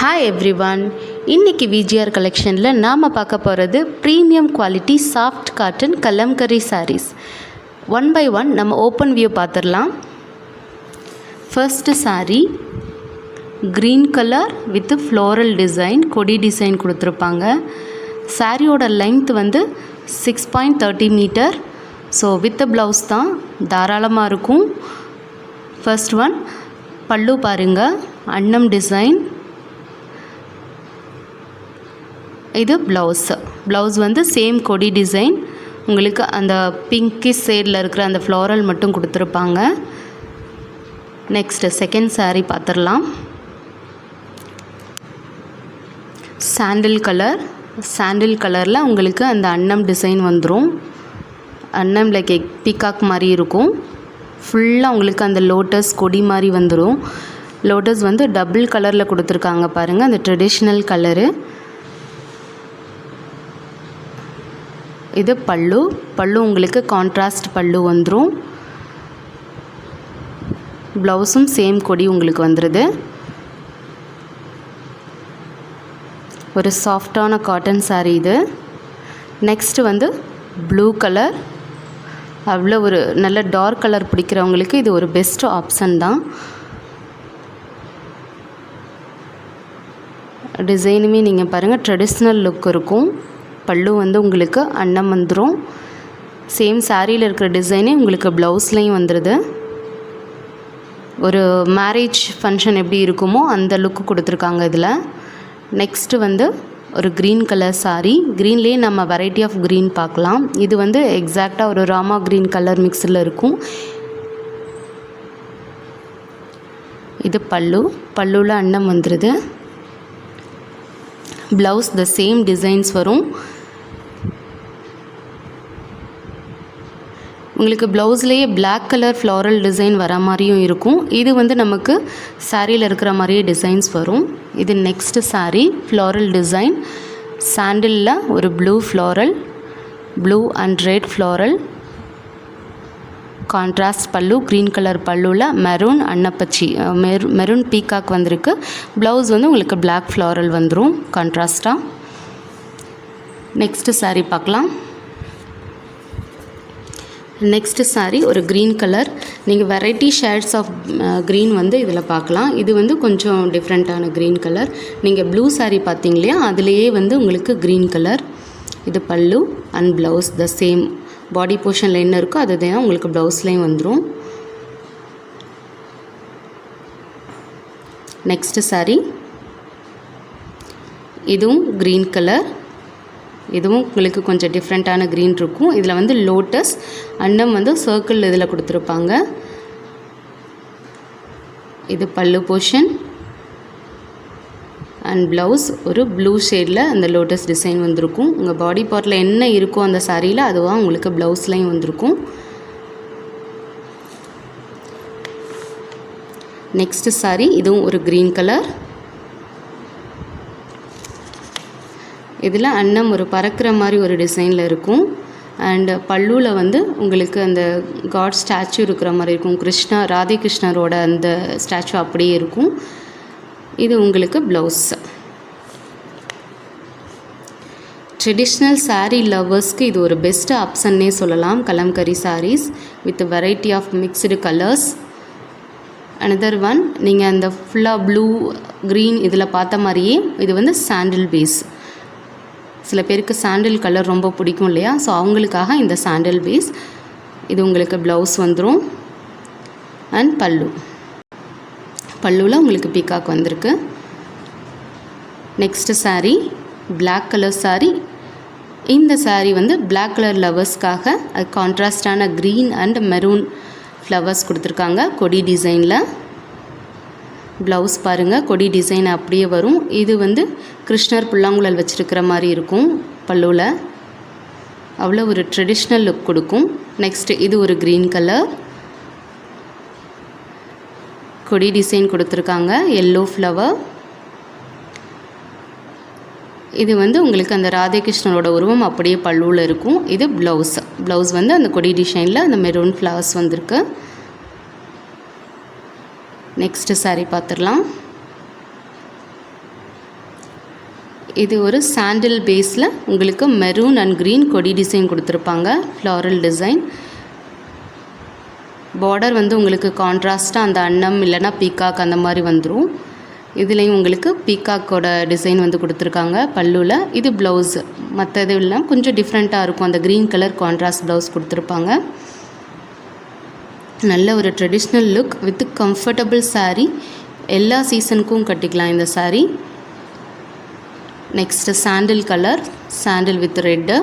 Hi everyone, இன்றைக்கி VGR கலெக்ஷனில் நாம் பார்க்க போகிறது premium quality soft cotton Kalamkari saris. One by one நம்ம ஓப்பன் வியூ பார்த்துடலாம். First sari green colour with floral design, கொடி டிசைன் கொடுத்துருப்பாங்க. சாரியோட லென்த் வந்து 6.30 மீட்டர். ஸோ வித் ப்ளவுஸ் தான், தாராளமாக இருக்கும். ஃபர்ஸ்ட் ஒன் பல்லு பாருங்கள், அன்னம் டிசைன். இது ப்ளவுஸ் வந்து சேம் கொடி டிசைன். உங்களுக்கு அந்த பிங்கிஷ் ஷேடில் இருக்கிற அந்த ஃப்ளோரல் மட்டும் கொடுத்துருப்பாங்க. நெக்ஸ்ட்டு செகண்ட் சாரீ பார்த்துடலாம். சாண்டில் கலரில் உங்களுக்கு அந்த அன்னம் டிசைன் வந்துடும். அன்னம் லைக் பீகாக் மாதிரி இருக்கும். ஃபுல்லாக உங்களுக்கு அந்த லோட்டஸ் கொடி மாதிரி வந்துடும். லோட்டஸ் வந்து டபுள் கலரில் கொடுத்துருக்காங்க பாருங்கள், அந்த ட்ரெடிஷ்னல் கலரு. இது பல்லு உங்களுக்கு கான்ட்ராஸ்ட் பல்லு வந்துடும். ப்ளவுஸும் சேம் கொடி உங்களுக்கு வந்துடுது. ஒரு சாஃப்டான காட்டன் சாரீ இது. நெக்ஸ்ட்டு வந்து ப்ளூ கலர். அவ்வளோ ஒரு நல்ல டார்க் கலர் பிடிக்கிறவங்களுக்கு இது ஒரு பெஸ்ட் ஆப்ஷன் தான். டிசைனுமே நீங்கள் பாருங்கள், ட்ரெடிஷ்னல் லுக் இருக்கும். பல்லு வந்து உங்களுக்கு அன்னம் வந்துடும். சேம் சாரியில் இருக்கிற டிசைனே உங்களுக்கு ப்ளவுஸ்லேயும் வந்துடுது. ஒரு மேரேஜ் ஃபங்க்ஷன் எப்படி இருக்குமோ அந்த லுக்கு கொடுத்துருக்காங்க இதில். நெக்ஸ்ட்டு வந்து ஒரு க்ரீன் கலர் சாரீ. க்ரீன்லேயே நம்ம வெரைட்டி ஆஃப் க்ரீன் பார்க்கலாம். இது வந்து எக்ஸாக்டாக ஒரு ராமா க்ரீன் கலர் மிக்ஸில் இருக்கும். இது பல்லுவில் அன்னம் வந்துடுது. ப்ளவுஸ் த சேம் டிசைன்ஸ் வரும். உங்களுக்கு ப்ளவுஸ்லேயே பிளாக் கலர் ஃப்ளாரல் டிசைன் வர மாதிரியும் இருக்கும். இது வந்து நமக்கு சாரியில் இருக்கிற மாதிரியே டிசைன்ஸ் வரும். இது நெக்ஸ்ட்டு சாரீ ஃப்ளாரல் டிசைன். சாண்டிலில் ஒரு blue and red floral contrast pallu. Green colour பல்லுவில் மெரூன் அன்னப்பச்சி மெரூன் பீகாக் வந்திருக்கு. ப்ளவுஸ் வந்து உங்களுக்கு பிளாக் ஃப்ளாரல் வந்துடும் கான்ட்ராஸ்ட்டாக. நெக்ஸ்ட்டு சாரீ பார்க்கலாம். நெக்ஸ்ட்டு சாரீ ஒரு க்ரீன் கலர். நீங்கள் வெரைட்டி ஷேட்ஸ் ஆஃப் க்ரீன் வந்து இதில் பார்க்கலாம். இது வந்து கொஞ்சம் டிஃப்ரெண்ட்டான க்ரீன் கலர். நீங்கள் ப்ளூ சாரீ பார்த்தீங்க இல்லையா, அதுலேயே வந்து உங்களுக்கு க்ரீன் கலர். இது பல்லு and blouse the same. Body போர்ஷனில் என்ன இருக்கோ அது தான் உங்களுக்கு ப்ளவுஸ்லேயும் வந்துடும். நெக்ஸ்ட்டு சாரீ இதுவும் க்ரீன் கலர். இதுவும் உங்களுக்கு கொஞ்சம் டிஃப்ரெண்ட்டான க்ரீன் இருக்கும். இதில் வந்து லோட்டஸ் அன்னம் வந்து சர்க்கிள் இதில் கொடுத்துருப்பாங்க. இது பல்லு போர்ஷன் அண்ட் ப்ளவுஸ் ஒரு ப்ளூ ஷேடில் அந்த லோட்டஸ் டிசைன் வந்திருக்கும். உங்கள் பாடி பார்ட்டில் என்ன இருக்கோ அந்த சாரியில் அதுவாக உங்களுக்கு ப்ளவுஸ்லையும் வந்திருக்கும். நெக்ஸ்ட்டு சாரீ இதுவும் ஒரு க்ரீன் கலர். இதில் அன்னம் ஒரு பறக்கிற மாதிரி ஒரு டிசைனில் இருக்கும். அண்டு பல்லுவில் வந்து உங்களுக்கு அந்த காட் ஸ்டாச்சு இருக்கிற மாதிரி இருக்கும். ராதே கிருஷ்ணரோட அந்த ஸ்டாச்சு அப்படியே இருக்கும். இது உங்களுக்கு ப்ளவுஸ். ட்ரெடிஷ்னல் சாரீ லவ்வர்ஸ்க்கு இது ஒரு பெஸ்ட் ஆப்ஷன்னே சொல்லலாம். Kalamkari saris with variety of mixed colours. Another one, நீங்கள் அந்த ஃபுல்லாக ப்ளூ க்ரீன் இதில் பார்த்த மாதிரியே இது வந்து சாண்டில் பேஸ். சில பேருக்கு சாண்டில் கலர் ரொம்ப பிடிக்கும் இல்லையா, ஸோ அவங்களுக்காக இந்த சாண்டில் பேஸ். இது உங்களுக்கு ப்ளவுஸ் வந்துடும் அண்ட் பல்லுவில் உங்களுக்கு பீகாக் வந்திருக்கு. Next sari black colour sari. இந்த சாரீ வந்து பிளாக் கலர் லவர்ஸ்க்காக அது கான்ட்ராஸ்டான க்ரீன் அண்ட் மெரூன் ஃப்ளவர்ஸ் கொடுத்துருக்காங்க கொடி டிசைனில். ப்ளவுஸ் பாருங்கள், கொடி டிசைன் அப்படியே வரும். இது வந்து கிருஷ்ணர் புல்லாங்குழல் வச்சுருக்கிற மாதிரி இருக்கும் பல்லுவில். அவ்வளோ ஒரு ட்ரெடிஷ்னல் லுக் கொடுக்கும். நெக்ஸ்ட்டு இது ஒரு க்ரீன் கலர். கொடி டிசைன் கொடுத்துருக்காங்க, எல்லோ ஃப்ளவர். இது வந்து உங்களுக்கு அந்த ராதே கிருஷ்ணரோட உருவம் அப்படியே பல்லுவில் இருக்கும். இது ப்ளவுஸ் வந்து அந்த கொடி டிசைனில் அந்த மெரூன் ஃப்ளவர்ஸ் வந்திருக்கு. நெக்ஸ்ட்டு சாரீ பார்த்துடலாம். இது ஒரு சாண்டில் பேஸில் உங்களுக்கு மெரூன் அண்ட் க்ரீன் கொடி டிசைன் கொடுத்துருப்பாங்க, ஃப்ளாரல் டிசைன். பார்டர் வந்து உங்களுக்கு கான்ட்ராஸ்ட்டாக அந்த அன்னம் இல்லைனா பீகாக் அந்த மாதிரி வந்துடும். இதுலேயும் உங்களுக்கு பீகாக்கோட டிசைன் வந்து கொடுத்துருக்காங்க பல்லுவில். இது ப்ளவுஸு, மற்ற இது இல்லாமல் கொஞ்சம் டிஃப்ரெண்ட்டாக இருக்கும். அந்த க்ரீன் கலர் கான்ட்ராஸ்ட் ப்ளவுஸ் கொடுத்துருப்பாங்க. நல்ல ஒரு traditional look with comfortable sari. எல்லா சீசனுக்கும் கட்டிக்கலாம் இந்த sari. Next sandal colour, sandal with red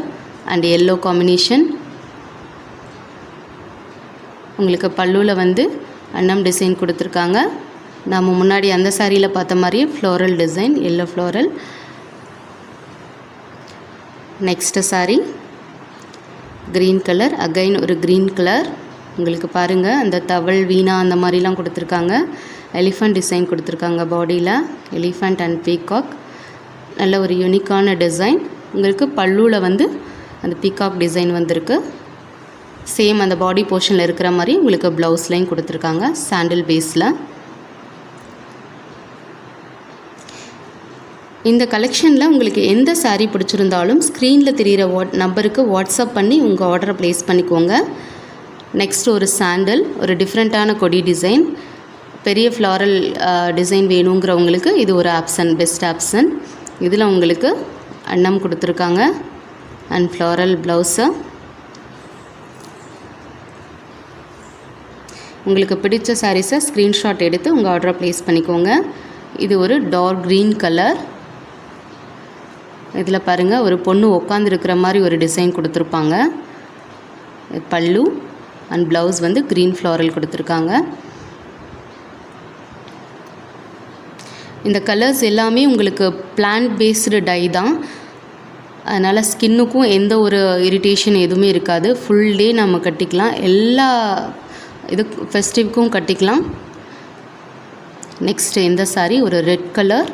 and yellow combination. உங்களுக்கு பல்லுவில் வந்து அன்னம் டிசைன் கொடுத்துருக்காங்க. நம்ம முன்னாடி அந்த சாரியில் பார்த்த மாதிரியே floral design, yellow floral. Next sari green colour, again ஒரு க்ரீன் கலர். உங்களுக்கு பாருங்கள் அந்த தவள் வீணா அந்த மாதிரிலாம் கொடுத்துருக்காங்க. எலிஃபண்ட் டிசைன் கொடுத்துருக்காங்க பாடியில், எலிஃபண்ட் அண்ட் பீகாக். நல்ல ஒரு யூனிக்கான டிசைன். உங்களுக்கு பல்லுவில் வந்து அந்த பீகாக் டிசைன் வந்திருக்கு. சேம் அந்த பாடி போர்ஷனில் இருக்கிற மாதிரி உங்களுக்கு ப்ளவுஸ்லையும் கொடுத்துருக்காங்க சாண்டில் பேஸில். இந்த கலெக்ஷனில் உங்களுக்கு எந்த சாரீ பிடிச்சிருந்தாலும் ஸ்க்ரீனில் தெரிகிற நம்பருக்கு வாட்ஸ்அப் பண்ணி உங்கள் ஆர்டரை ப்ளேஸ் பண்ணிக்கோங்க. நெக்ஸ்ட் ஒரு சாண்டல், ஒரு டிஃப்ரெண்ட்டான கொடி டிசைன், பெரிய ஃப்ளாரல் டிசைன் வேணுங்கிறவங்களுக்கு இது ஒரு ஆப்ஷன், பெஸ்ட் ஆப்ஷன். இதில் உங்களுக்கு அன்னம் கொடுத்துருக்காங்க அண்ட் ஃப்ளாரல் ப்ளவுஸு. உங்களுக்கு பிடிச்ச சாரீஸை ஸ்க்ரீன்ஷாட் எடுத்து உங்கள் ஆர்டரை ப்ளேஸ் பண்ணிக்கோங்க. இது ஒரு டார்க் க்ரீன் கலர். இதில் பாருங்கள் ஒரு பொண்ணு உட்காந்துருக்கிற மாதிரி ஒரு டிசைன் கொடுத்துருப்பாங்க. பல்லு அண்ட் ப்ளவுஸ் வந்து க்ரீன் ஃப்ளாரல் கொடுத்துருக்காங்க. இந்த கலர்ஸ் எல்லாமே உங்களுக்கு பிளான்ட் பேஸ்டு டை தான். அதனால் ஸ்கின்னுக்கும் எந்த ஒரு இரிட்டேஷன் எதுவுமே இருக்காது. ஃபுல் டே நம்ம கட்டிக்கலாம், எல்லா இது ஃபெஸ்டிவ்க்கும் கட்டிக்கலாம். நெக்ஸ்ட்டு இந்த சாரீ ஒரு ரெட் கலர்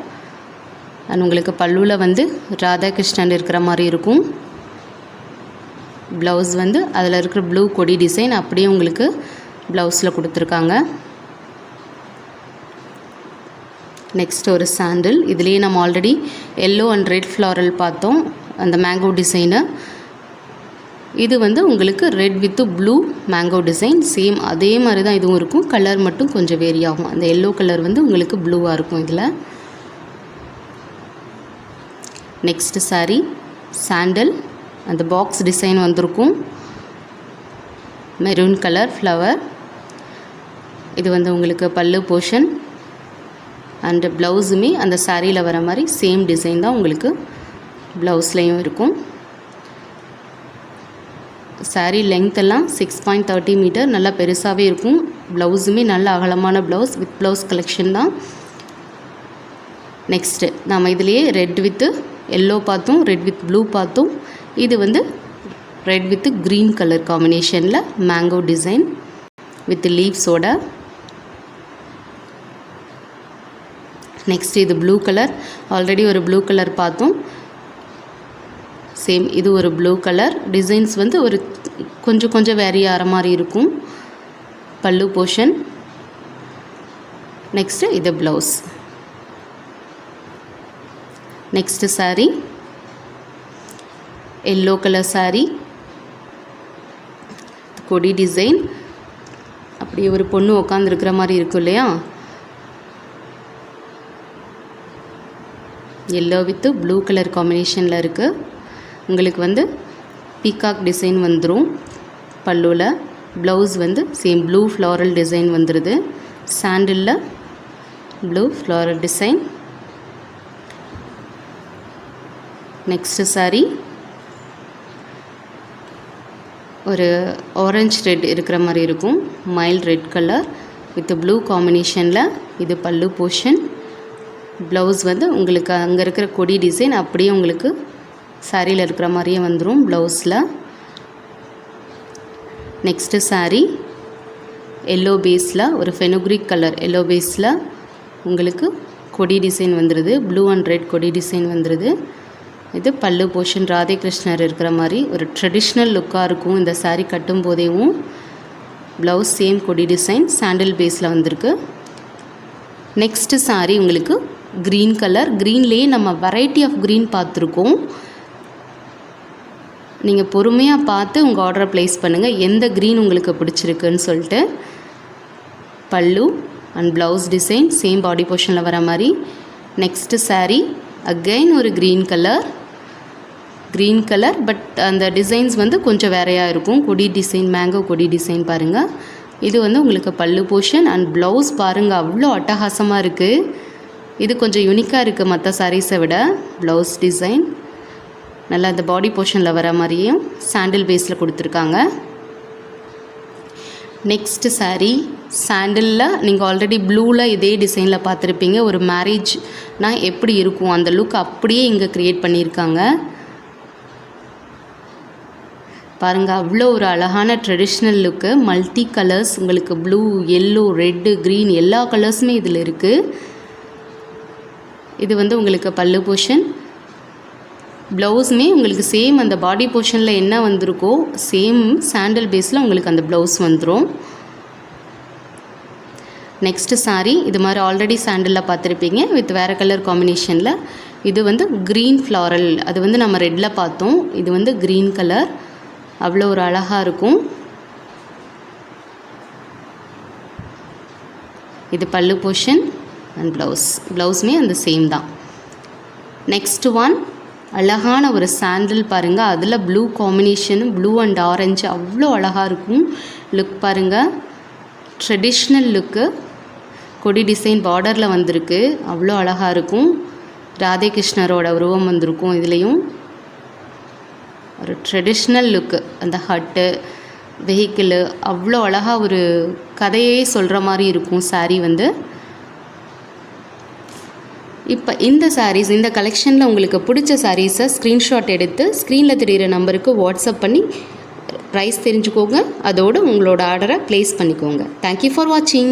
அண்ட் உங்களுக்கு பல்லுவில் வந்து ராதாகிருஷ்ணன் இருக்கிற மாதிரி இருக்கும். ப்ளவுஸ் வந்து அதில் இருக்கிற ப்ளூ கொடி டிசைன் அப்படியே உங்களுக்கு ப்ளவுஸில் கொடுத்துருக்காங்க. நெக்ஸ்ட் ஒரு சாண்டில். இதுலேயே நம்ம already yellow and red floral பார்த்தோம், அந்த மேங்கோ டிசைனு. இது வந்து உங்களுக்கு red with blue mango design. Same அதே மாதிரி தான் இதுவும் இருக்கும், கலர் மட்டும் கொஞ்சம் வேரி ஆகும். அந்த எல்லோ கலர் வந்து உங்களுக்கு ப்ளூவாக இருக்கும் இதில். நெக்ஸ்ட்டு சாரீ சாண்டல், அந்த பாக்ஸ் டிசைன் வந்திருக்கும், மெரூன் கலர் ஃப்ளவர். இது வந்து உங்களுக்கு பல்லு போர்ஷன் அண்டு ப்ளவுஸுமே அந்த சாரியில் வர மாதிரி சேம் டிசைன் தான் உங்களுக்கு ப்ளவுஸ்லேயும் இருக்கும். சாரீ லெங்த் எல்லாம் 6.30 மீட்டர், நல்லா பெருசாகவே இருக்கும். ப்ளவுஸுமே நல்ல அகலமான ப்ளவுஸ், வித் ப்ளவுஸ் கலெக்ஷன் தான். நெக்ஸ்ட்டு நம்ம இதிலேயே ரெட் வித்து எல்லோ பார்த்தோம், ரெட் வித் ப்ளூ பார்த்தோம். இது வந்து ரெட் வித் க்ரீன் கலர் காம்பினேஷனில் மேங்கோ டிசைன் வித் லீவ்ஸோட. நெக்ஸ்ட் இது ப்ளூ கலர், ஆல்ரெடி ஒரு ப்ளூ கலர் பார்த்தோம். சேம் இது ஒரு ப்ளூ கலர். டிசைன்ஸ் வந்து ஒரு கொஞ்சம் வேரி ஆகிற மாதிரி இருக்கும். பல்லு போர்ஷன். நெக்ஸ்ட்டு இது blouse. Next sari yellow colour sari, கொடி டிசைன். அப்படியே ஒரு பொண்ணு உட்காந்துருக்கிற மாதிரி இருக்கும் இல்லையா, எல்லோ வித்து ப்ளூ கலர் காம்பினேஷனில் இருக்குது. உங்களுக்கு வந்து பீகாக் டிசைன் வந்துடும் பல்லுவில். ப்ளவுஸ் வந்து சேம் ப்ளூ ஃப்ளாரல் டிசைன் வந்துடுது. சாண்டிலில் blue floral design. Next sari ஒரு ஆரஞ்ச் ரெட் இருக்கிற மாதிரி இருக்கும், mild red colour with blue காம்பினேஷனில். இது பல்லு போர்ஷன். ப்ளவுஸ் வந்து உங்களுக்கு அங்கே இருக்கிற கொடி டிசைன் அப்படியே உங்களுக்கு சாரியில் இருக்கிற மாதிரியே வந்துடும் ப்ளவுஸில். நெக்ஸ்ட்டு சாரீ எல்லோ பேஸில் ஒரு ஃபெனுக்ரிக் கலர் எல்லோ பேஸில் உங்களுக்கு கொடி டிசைன் வந்துடுது, ப்ளூ அண்ட் ரெட் கொடி டிசைன் வந்துடுது. இது பல்லு போர்ஷன், ராதேகிருஷ்ணர் இருக்கிற மாதிரி ஒரு ட்ரெடிஷ்னல் லுக்காக இருக்கும் இந்த சாரீ கட்டும் போதேவும். ப்ளவுஸ் சேம் கொடி டிசைன் சாண்டில் பேஸில் வந்திருக்கு. நெக்ஸ்ட்டு சாரீ உங்களுக்கு க்ரீன் கலர். க்ரீன்லேயே நம்ம வெரைட்டி ஆஃப் க்ரீன் பார்த்துருக்கோம். நீங்கள் பொறுமையாக பார்த்து உங்கள் ஆர்டரை ப்ளேஸ் பண்ணுங்கள், எந்த க்ரீன் உங்களுக்கு பிடிச்சிருக்குன்னு சொல்லிட்டு. Pallu and blouse design same body போர்ஷனில் வர மாதிரி. நெக்ஸ்ட்டு saree அகைன் ஒரு க்ரீன் கலர் பட் அந்த டிசைன்ஸ் வந்து கொஞ்சம் வேறையாக இருக்கும். கொடி டிசைன், மேங்கோ கொடி டிசைன் பாருங்கள். இது வந்து உங்களுக்கு பல்லு போர்ஷன் அண்ட் ப்ளவுஸ் பாருங்கள், அவ்வளோ அட்டகாசமாக இருக்குது. இது கொஞ்சம் யூனிக்காக இருக்குது மற்ற சாரீஸை விட. ப்ளவுஸ் டிசைன் நல்லா அந்த பாடி போர்ஷனில் வர மாதிரியும் சாண்டில் பேஸில் கொடுத்துருக்காங்க. நெக்ஸ்ட்டு saree சாண்டிலில் நீங்கள் ஆல்ரெடி ப்ளூவில் இதே டிசைனில் பார்த்துருப்பீங்க. ஒரு மேரேஜ்னால் எப்படி இருக்கும் அந்த லுக் அப்படியே இங்கே க்ரியேட் பண்ணியிருக்காங்க பாருங்கள். அவ்வளோ ஒரு அழகான ட்ரெடிஷ்னல் லுக்கு. மல்டி கலர்ஸ் உங்களுக்கு ப்ளூ, எல்லோ, ரெட்டு, க்ரீன் எல்லா கலர்ஸுமே இதில் இருக்குது. இது வந்து உங்களுக்கு பல்லு போர்ஷன். ப்ளவுஸுமே உங்களுக்கு சேம் அந்த பாடி போர்ஷனில் என்ன வந்திருக்கோ சேம் சாண்டல் பேஸில் உங்களுக்கு அந்த ப்ளவுஸ் வந்துடும். நெக்ஸ்ட்டு saree இது மாதிரி ஆல்ரெடி சாண்டலில் பார்த்துருப்பீங்க வித் வேறு கலர் காம்பினேஷனில். இது வந்து க்ரீன் ஃப்ளாரல், அது வந்து நம்ம ரெட்டில் பார்த்தோம். இது வந்து க்ரீன் கலர், அவ்வளோ ஒரு அழகாக இருக்கும். இது பல்லு போர்ஷன் அண்ட் ப்ளவுஸுமே அந்த சேம் தான். நெக்ஸ்ட் ஒன் அழகான ஒரு சாண்டில் பாருங்கள், அதில் blue combination, blue and orange அவ்வளோ அழகாக இருக்கும். லுக் பாருங்கள், ட்ரெடிஷ்னல் லுக்கு. கொடி டிசைன் பார்டரில் வந்திருக்கு, அவ்வளோ அழகாக இருக்கும். ராதே கிருஷ்ணரோட உருவம் வந்திருக்கும். இதுலேயும் ஒரு ட்ரெடிஷ்னல் லுக்கு, அந்த ஹட்டு, வெஹிக்கிளு அவ்வளோ அழகாக ஒரு கதையே சொல்கிற மாதிரி இருக்கும் saree வந்து. இப்போ இந்த sarees இந்த கலெக்ஷனில் உங்களுக்கு பிடிச்ச சாரீஸை ஸ்க்ரீன்ஷாட் எடுத்து ஸ்க்ரீனில் தெரிகிற நம்பருக்கு வாட்ஸ்அப் பண்ணி ப்ரைஸ் தெரிஞ்சுக்கோங்க. அதோடு உங்களோட ஆர்டரை ப்ளேஸ் பண்ணிக்கோங்க. தேங்க்யூ ஃபார் வாட்சிங்.